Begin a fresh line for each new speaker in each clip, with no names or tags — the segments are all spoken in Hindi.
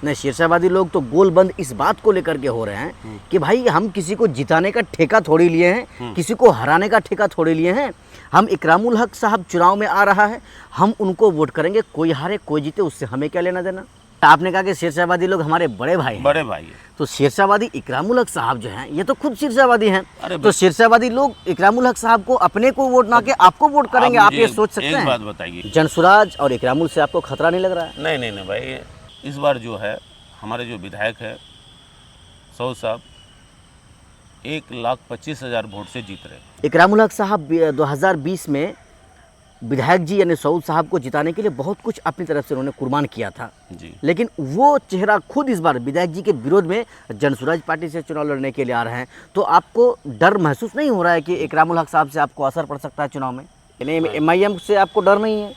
नहीं, शेरशाहबादी लोग तो गोलबंद इस बात को लेकर के हो रहे हैं कि भाई हम किसी को जिताने का ठेका थोड़ी लिए हैं, किसी को हराने का ठेका थोड़ी लिए हैं। हम इकरामुल हक साहब चुनाव में आ रहा है, हम उनको वोट करेंगे, कोई हारे कोई जीते उससे हमें क्या लेना देना। आपने कहा कि शेरशाहबादी लोग हमारे बड़े भाई हैं।
बड़े भाई है।
तो शेरशाहबादी इकरामुल हक साहब जो हैं ये तो खुद शेरशाहबादी हैं।
अरे
तो शेरशाहबादी लोग इकरामुल हक साहब को अपने को वोट ना के आपको वोट करेंगे, आप ये सोच सकते हैं?
एक बात बताइए,
जनसुराज और इकरामुल से आपको खतरा नहीं लग रहा है?
नहीं नहीं नहीं भाई, इस बार जो है हमारे जो विधायक है सऊद साहब 1,25,000 वोट से जीत रहे।
इकरामुल हक साहब 2020 में विधायक जी यानी सऊद साहब को जिताने के लिए बहुत कुछ अपनी तरफ से उन्होंने कुर्बान किया था
जी।
लेकिन वो चेहरा खुद इस बार विधायक जी के विरोध में जनसुराज पार्टी से चुनाव लड़ने के लिए आ रहे हैं। तो आपको डर महसूस नहीं हो रहा है कि इकरामुल हक साहब से आपको असर पड़ सकता है चुनाव में? यानी MIM से आपको डर नहीं है?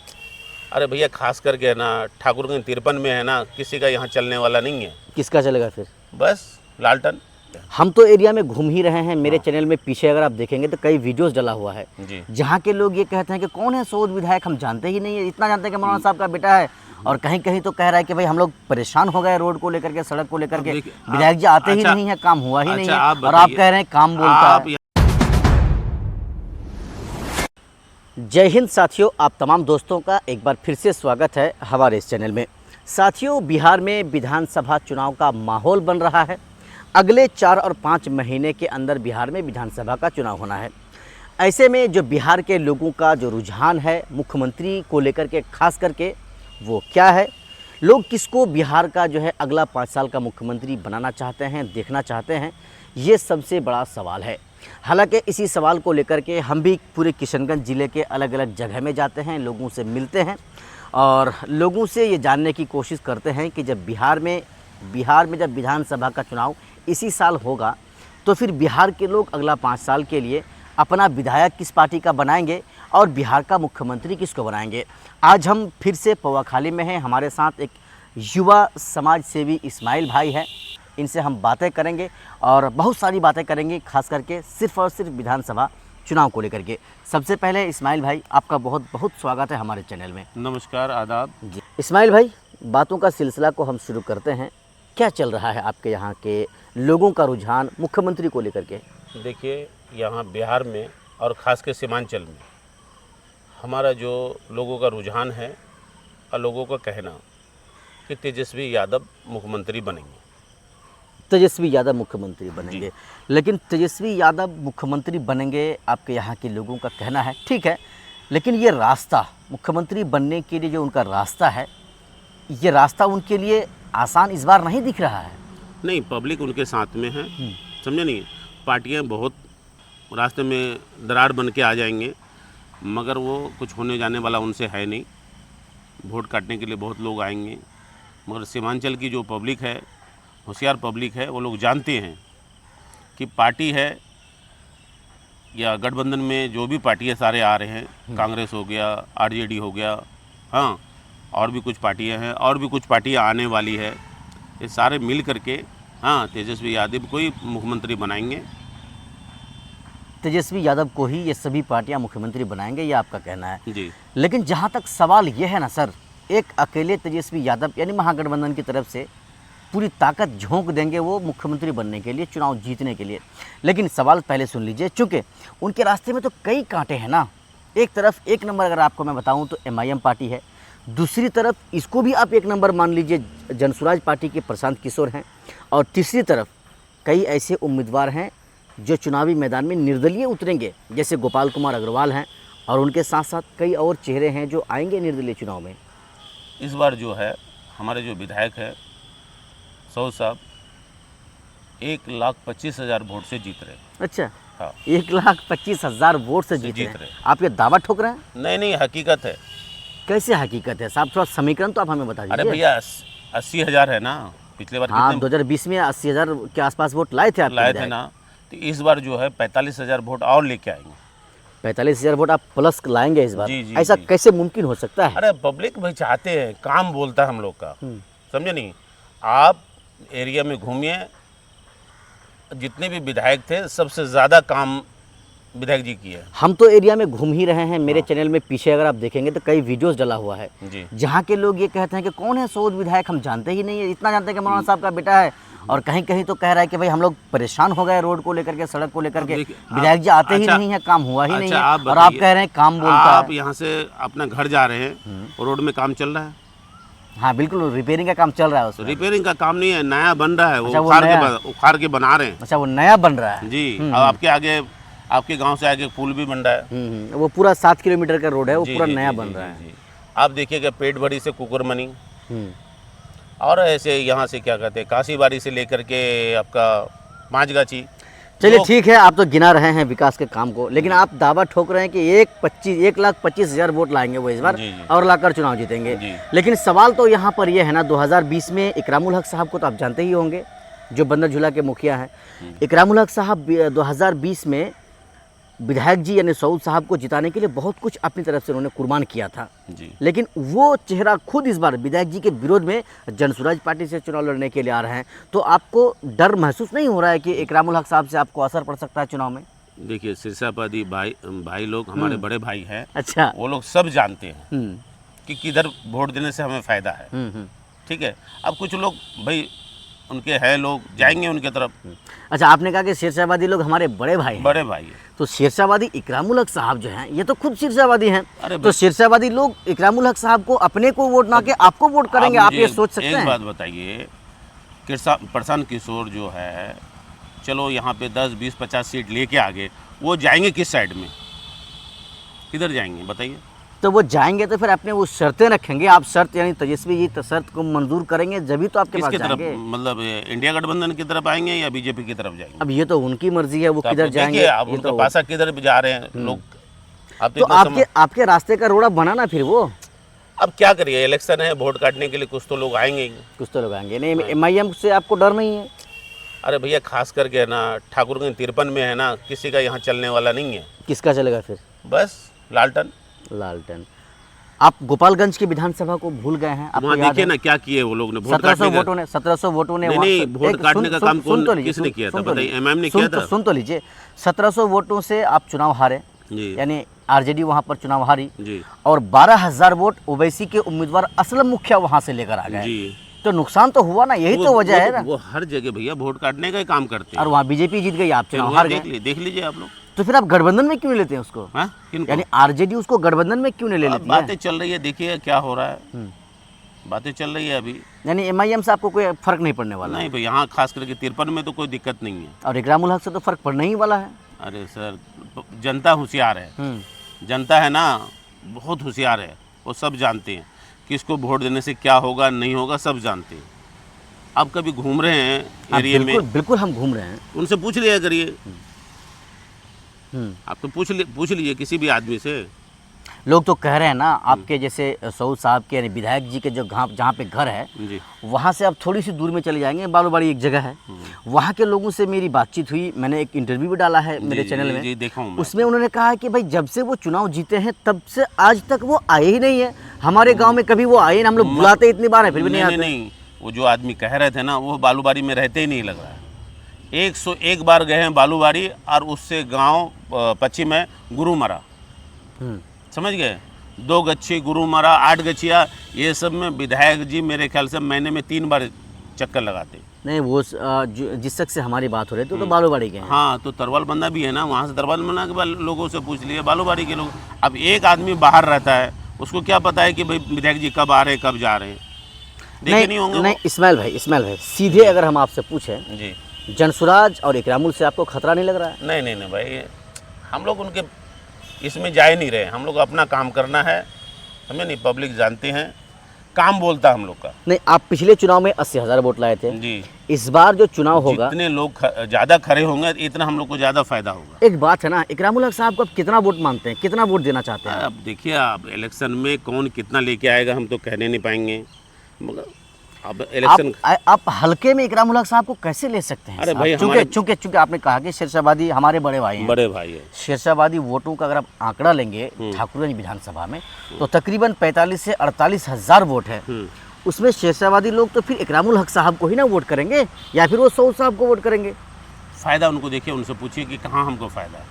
अरे भैया, खास करके है ना ठाकुरगंज 53 में है ना, किसी का यहाँ चलने वाला नहीं है।
किसका चलेगा फिर?
बस लालटन।
हम तो एरिया में घूम ही रहे हैं। मेरे चैनल में पीछे अगर आप देखेंगे तो कई वीडियोस डला हुआ है
जी।
जहाँ के लोग ये कहते हैं कि कौन है सऊद विधायक, हम जानते ही नहीं है। इतना जानते हैं कि मौलाना साहब का बेटा है, और कहीं कहीं तो कह रहा है कि भाई हम लोग परेशान हो गए रोड को लेकर के, सड़क को लेकर के, विधायक जी आते ही नहीं है, काम हुआ ही नहीं है, और आप कह रहे हैं काम बोलता है। जय हिंद साथियों, आप तमाम दोस्तों का एक बार फिर से स्वागत है हमारे इस चैनल में। साथियों, बिहार में विधानसभा चुनाव का माहौल बन रहा है। अगले 4 और 5 महीने के अंदर बिहार में विधानसभा का चुनाव होना है। ऐसे में जो बिहार के लोगों का जो रुझान है मुख्यमंत्री को लेकर के, खास करके वो क्या है, लोग किसको बिहार का जो है अगला 5 साल का मुख्यमंत्री बनाना चाहते हैं, देखना चाहते हैं, ये सबसे बड़ा सवाल है। हालांकि इसी सवाल को लेकर के हम भी पूरे किशनगंज ज़िले के अलग अलग जगह में जाते हैं, लोगों से मिलते हैं और लोगों से ये जानने की कोशिश करते हैं कि जब बिहार में जब विधानसभा का चुनाव इसी साल होगा तो फिर बिहार के लोग अगला 5 साल के लिए अपना विधायक किस पार्टी का बनाएंगे और बिहार का मुख्यमंत्री किसको बनाएंगे। आज हम फिर से पौवाखाली में हैं, हमारे साथ एक युवा समाज सेवी इस्माइल भाई है। इनसे हम बातें करेंगे और बहुत सारी बातें करेंगे, खास करके सिर्फ और सिर्फ विधानसभा चुनाव को लेकर के। सबसे पहले इस्माइल भाई, आपका बहुत बहुत स्वागत है हमारे चैनल में।
नमस्कार, आदाब
जी। इस्माइल भाई, बातों का सिलसिला को हम शुरू करते हैं। क्या चल रहा है आपके यहाँ के लोगों का रुझान मुख्यमंत्री को लेकर के?
देखिए, यहाँ बिहार में और ख़ास के सीमांचल में हमारा जो लोगों का रुझान है और लोगों का कहना कि तेजस्वी यादव मुख्यमंत्री बनेंगे।
तेजस्वी यादव मुख्यमंत्री बनेंगे, लेकिन तेजस्वी यादव मुख्यमंत्री बनेंगे आपके यहाँ के लोगों का कहना है, ठीक है, लेकिन ये रास्ता मुख्यमंत्री बनने के लिए जो उनका रास्ता है, ये रास्ता उनके लिए आसान इस बार नहीं दिख रहा है।
नहीं, पब्लिक उनके साथ में है, समझे नहीं? पार्टियां बहुत रास्ते में दरार बन के आ जाएंगे, मगर वो कुछ होने जाने वाला उनसे है नहीं। वोट काटने के लिए बहुत लोग आएंगे, मगर सीमांचल की जो पब्लिक है, होशियार पब्लिक है, वो लोग जानते हैं कि पार्टी है या गठबंधन में जो भी पार्टियां सारे आ रहे हैं, कांग्रेस हो गया, RJD हो गया, हाँ, और भी कुछ पार्टियां हैं, और भी कुछ पार्टियां आने वाली है, ये सारे मिल करके हाँ तेजस्वी यादव को ही मुख्यमंत्री बनाएंगे।
तेजस्वी यादव को ही ये सभी पार्टियां मुख्यमंत्री बनाएंगे, ये आपका कहना है
जी।
लेकिन जहां तक सवाल ये है ना सर, एक अकेले तेजस्वी यादव यानी महागठबंधन की तरफ से पूरी ताकत झोंक देंगे वो मुख्यमंत्री बनने के लिए, चुनाव जीतने के लिए। लेकिन सवाल पहले सुन लीजिए, चूँकि उनके रास्ते में तो कई कांटे हैं ना। एक तरफ एक नंबर अगर आपको मैं बताऊँ तो MIM पार्टी है, दूसरी तरफ इसको भी आप एक नंबर मान लीजिए जनसुराज पार्टी के प्रशांत किशोर हैं, और तीसरी तरफ कई ऐसे उम्मीदवार हैं जो चुनावी मैदान में निर्दलीय उतरेंगे, जैसे गोपाल कुमार अग्रवाल हैं, और उनके साथ साथ कई और चेहरे हैं जो आएंगे निर्दलीय चुनाव में।
इस बार जो है हमारे जो विधायक है सऊद साहब 1,25,000 वोट से जीत रहे।
अच्छा,
हाँ,
1,25,000 वोट से जीत रहे। आप ये दावा ठोक रहे हैं?
नहीं नहीं, हकीकत है।
कैसे हकीकत है साहब, थोड़ा समीकरण तो आप हमें बता दीजिए।
अरे भैया, 80,000 है ना, पिछले बार
हाँ 2020 में 80,000 के आसपास वोट लाए थे, आप
लाए थे ना, तो इस बार जो है 45,000 वोट और लेके आएंगे।
45,000 वोट आप प्लस लाएंगे इस बार?
जी, जी,
ऐसा
जी।
कैसे मुमकिन हो सकता है?
अरे पब्लिक भाई चाहते हैं, काम बोलता है हम लोग का, समझे नहीं? आप एरिया में घूमिए, जितने भी विधायक थे सबसे ज़्यादा काम विधायक जी की है।
हम तो एरिया में घूम ही रहे हैं, मेरे चैनल में पीछे अगर आप देखेंगे तो कई वीडियोस डला हुआ है
जी
जहाँ के लोग ये कहते हैं कि कौन है सऊद विधायक, हम जानते ही नहीं है, इतना जानते हैं कि मौलाना साहब का बेटा है, और कहीं कहीं तो कह रहा है कि भाई हम लोग परेशान हो गए रोड को लेकर के, सड़क को लेकर के, विधायक जी आते ही नहीं है, काम हुआ ही नहीं है, और आप कह रहे हैं काम बोलता
आप
है।
यहाँ से अपना घर जा रहे हैं, रोड में काम चल रहा है।
हाँ बिल्कुल, रिपेयरिंग का काम चल रहा है उसमें।
रिपेयरिंग का काम नहीं है, नया बन रहा है,
अच्छा,
वो
वो नया?
उखाड़ के बना रहे हैं।
अच्छा, वो नया बन रहा है
जी। अब आपके आगे, आपके गांव से आगे पुल भी बन रहा है।
वो पूरा 7 किलोमीटर का रोड है, वो
जी,
पूरा
जी,
नया
जी,
बन
जी,
रहा है।
जी। आप देखिएगा पेट भरी से कुकुरमनी,
हम्म।
और ऐसे यहाँ से क्या कहते हैं काशीबाड़ी से लेकर के आपका पाँचगाछी।
चलिए ठीक है, आप तो गिना रहे हैं विकास के काम को, लेकिन आप दावा ठोक रहे हैं कि 1,25,000 वोट लाएंगे वो इस बार,
जी, जी।
और लाकर चुनाव जीतेंगे।
जी।
लेकिन सवाल तो यहाँ पर ये है ना, 2020 में इकरामुल हक साहब को तो आप जानते ही होंगे, जो बंदर झूला के मुखिया हैं। इकरामुल हक साहब 2020 में विधायक जी यानी सऊद साहब को जिताने के लिए बहुत कुछ अपनी तरफ से उन्होंने कुर्बान किया था,
जी।
लेकिन वो चेहरा खुद इस बार विधायक जी के विरोध में जनसुराज पार्टी से चुनाव लड़ने के लिए आ रहे हैं। तो आपको डर महसूस नहीं हो रहा है कि इकरामुल हक साहब से आपको असर पड़ सकता है चुनाव में?
देखिए सिरसापादी भाई लोग हमारे बड़े भाई हैं,
अच्छा।
वो लोग सब जानते हैं
हम्म।
कि किधर वोट देने से हमें फ़ायदा है। ठीक है। अब कुछ लोग भाई उनके हैं, लोग जाएंगे उनके तरफ।
अच्छा, आपने कहा कि शेरशाहबादी लोग हमारे बड़े भाई हैं,
बड़े भाई है।
तो शेरशाहबादी इकरामुल हक साहब जो हैं ये तो खुद शेरशाहबादी हैं,
अरे
तो शेरशाहबादी लोग इकरामुल हक साहब को अपने को वोट ना के आपको वोट करेंगे, आप
मुझे
ये सोच सकते
एक
हैं?
बात बताइए, प्रशांत किशोर जो है, चलो यहाँ पे 10, 20, 50 सीट लेके आगे, वो जाएंगे किस साइड में, किधर जाएंगे बताइए?
तो वो जाएंगे तो फिर अपने वो शर्तें रखेंगे, आप शर्त यानी तेजस्वी जी शर्त को मंजूर करेंगे जब तो आपके पास
किसकी तरफ,
जाएंगे।
मतलब इंडिया गठबंधन की तरफ आएंगे या बीजेपी की तरफ जाएंगे?
अब ये तो उनकी मर्जी है, वो
तो आप
किधर
देखिए,
जाएंगे,
आप
ये
उनका
तो
पासा किधर जा रहे हैं लोग। आप
तो आपके रास्ते का रोड़ा बना ना फिर वो।
अब क्या करिए, इलेक्शन है, वोट काटने के लिए कुछ तो लोग आएंगे ही।
कुछ तो लोग आएंगे नहीं, MIM से आपको डर नहीं है?
अरे भैया खास करके है ना, ठाकुरगंज 53 में है ना, किसी का यहाँ चलने वाला नहीं है।
किसका चलेगा फिर?
बस लालटन।
आप गोपालगंज की विधानसभा को भूल गए हैं? आपको
वहाँ
याद
देखिए
है?
ना क्या किए वो लोग ने, वोट
1700
काटने का।
वोटों ने 1700 वोटों ने
नहीं, वोट काटने का काम किसने किया था बताइए? MIM ने किया था।
सुन तो लीजिए, 1700 वोटों से आप चुनाव हारे,
जी
यानी आरजेडी वहां पर चुनाव हारी,
जी
और 12,000 वोट ओवैसी के उम्मीदवार असलम मुखिया वहां से लेकर आ गए।
जी।
तो नुकसान तो हुआ ना, यही तो वजह है ना।
वो हर जगह भैया वोट काटने का ही काम करते हैं।
और वहाँ बीजेपी जीत गई, आप चुनाव हार गए।
देख लीजिए आप लोग।
तो फिर आप गठबंधन में क्यों नहीं लेते हैं उसको?
हाँ? किनको?
यानी आरजेडी उसको गठबंधन में क्यों नहीं ले लेती है?
बातें चल रही है, देखिए क्या हो रहा है, बातें चल रही है अभी।
यानी MIM से आपको कोई फर्क नहीं पड़ने वाला?
नहीं भाई, यहाँ खास करके 53 में तो कोई दिक्कत नहीं है।
और इकरामुल हक से तो फर्क पड़ने ही वाला है।
अरे सर, जनता होशियार है, जनता है ना बहुत होशियार है, वो सब जानते हैं किसको वोट देने से क्या होगा नहीं होगा, सब जानते हैं। आप कभी घूम रहे हैं एरिया में?
बिल्कुल हम घूम रहे हैं।
उनसे पूछ लिया करिए, आप तो पूछ लीजिए किसी भी आदमी से।
लोग तो कह रहे हैं ना, आपके जैसे सऊद साहब के यानी विधायक जी के जो जहाँ पे घर है,
जी
वहाँ से आप थोड़ी सी दूर में चले जाएंगे, बालूबाड़ी एक जगह है, वहाँ के लोगों से मेरी बातचीत हुई, मैंने एक इंटरव्यू भी डाला है मेरे चैनल में।
जी देखा हूँ मैं।
उसमें उन्होंने कहा कि भाई जब से वो चुनाव जीते हैं तब से आज तक वो आए ही नहीं है हमारे गाँव में, कभी वो आए ना, हम लोग बुलाते इतनी बार है फिर भी नहीं आते।
नहीं, वो जो आदमी कह रहे थे ना, वो बालूबाड़ी में रहते ही नहीं लग रहा है। 101 बार गए हैं बालूबाड़ी, और उससे गांव पश्चिम है गुरुमरा, समझ गए, 2 गच्छी गुरुमरा, 8 गच्छिया, ये सब में विधायक जी मेरे ख्याल से महीने में 3 बार चक्कर लगाते।
नहीं, वो जिस शख्स से हमारी बात हो रही थी तो बालूबाड़ी के हैं।
हाँ, तो तरवाल बंदा भी है ना, वहाँ से तरवाल बंदा के लोगों से पूछ लिए, बालूबाड़ी के लोग। अब एक आदमी बाहर रहता है, उसको क्या पता है कि भाई विधायक जी कब आ रहे हैं कब जा रहे हैं, देखे नहीं होंगे।
नहीं इस्माइल भाई सीधे अगर हम आपसे पूछें
जी,
जनसुराज और इकरामुल से आपको खतरा नहीं लग रहा है?
नहीं भाई, हम लोग उनके इसमें जा ही नहीं रहे, हम लोग अपना काम करना है, हमें नहीं, पब्लिक जानते हैं, काम बोलता हम लोग का।
नहीं, आप पिछले चुनाव में 80,000 वोट लाए थे
जी,
इस बार जो चुनाव होगा
जितने लोग ज़्यादा खड़े होंगे इतना हम लोग को ज़्यादा फायदा होगा।
एक बात है ना, इकरामुल हक साहब को आप कितना वोट मानते हैं, कितना वोट देना चाहते हैं?
अब देखिए, आप इलेक्शन में कौन कितना लेके आएगा हम तो कहने नहीं पाएंगे, मगर अब इलेक्शन
आप हल्के में इकरामुल हक साहब को कैसे ले सकते हैं?
अरे भाई,
चूंकि आपने कहा कि शेरशाहबादी हमारे बड़े भाई हैं,
बड़े भाई है,
शेरशाहबादी वोटों का अगर आप आंकड़ा लेंगे ठाकुरगंज विधानसभा में तो तकरीबन 45 से 48,000 वोट है। उसमें शेरशाहबादी लोग तो फिर इकरामुल हक साहब को ही ना वोट करेंगे, या फिर वो सऊद साहब को वोट करेंगे?
फ़ायदा उनको देखिए, उनसे पूछिए कि कहाँ हमको फ़ायदा है।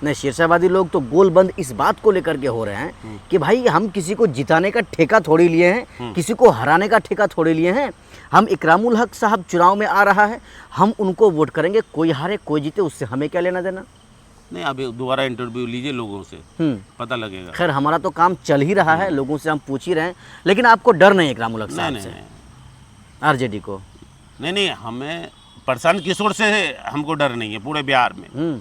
नहीं, शीर्षावादी लोग तो गोलबंद इस बात को लेकर के हो रहे हैं कि भाई हम किसी को जिताने का ठेका थोड़ी लिए हैं, किसी को हराने का ठेका थोड़ी लिए हैं। हम इकरामुल हक साहब चुनाव में आ रहा है, हम उनको वोट करेंगे, कोई हारे कोई जीते उससे हमें क्या लेना देना।
नहीं, अभी दोबारा इंटरव्यू लीजिए लोगों से, पता लगेगा।
खैर हमारा तो काम चल ही रहा है, लोगों से हम पूछ ही रहे हैं, लेकिन आपको डर नहीं है इकरामुल हक
नहीं
साहब
नहीं
से,
नहीं
आरजेडी को?
नहीं नहीं, हमें प्रशांत किशोर से हमको डर नहीं है पूरे बिहार में।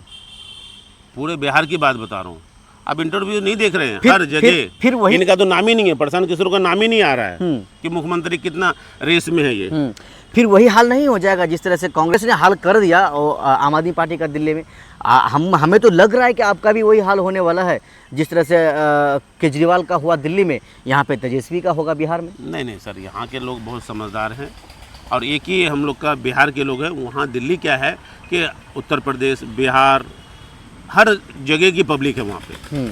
पूरे बिहार की बात बता रहा हूँ। अब इंटरव्यू नहीं देख रहे हैं हर जगह,
फिर वही
इनका तो नाम ही नहीं है, प्रशांत किशोर का नाम ही नहीं आ रहा है कि मुख्यमंत्री कितना रेस में है ये।
फिर वही हाल नहीं हो जाएगा जिस तरह से कांग्रेस ने हाल कर दिया और आम आदमी पार्टी का दिल्ली में। हमें तो लग रहा है कि आपका भी वही हाल होने वाला है जिस तरह से केजरीवाल का हुआ दिल्ली में, यहाँ पे तेजस्वी का होगा बिहार में।
नहीं नहीं सर, यहाँ के लोग बहुत समझदार हैं और एक ही हम लोग का बिहार के लोग हैं। वहाँ दिल्ली क्या है कि उत्तर प्रदेश, बिहार, हर जगह की पब्लिक है वहाँ पे।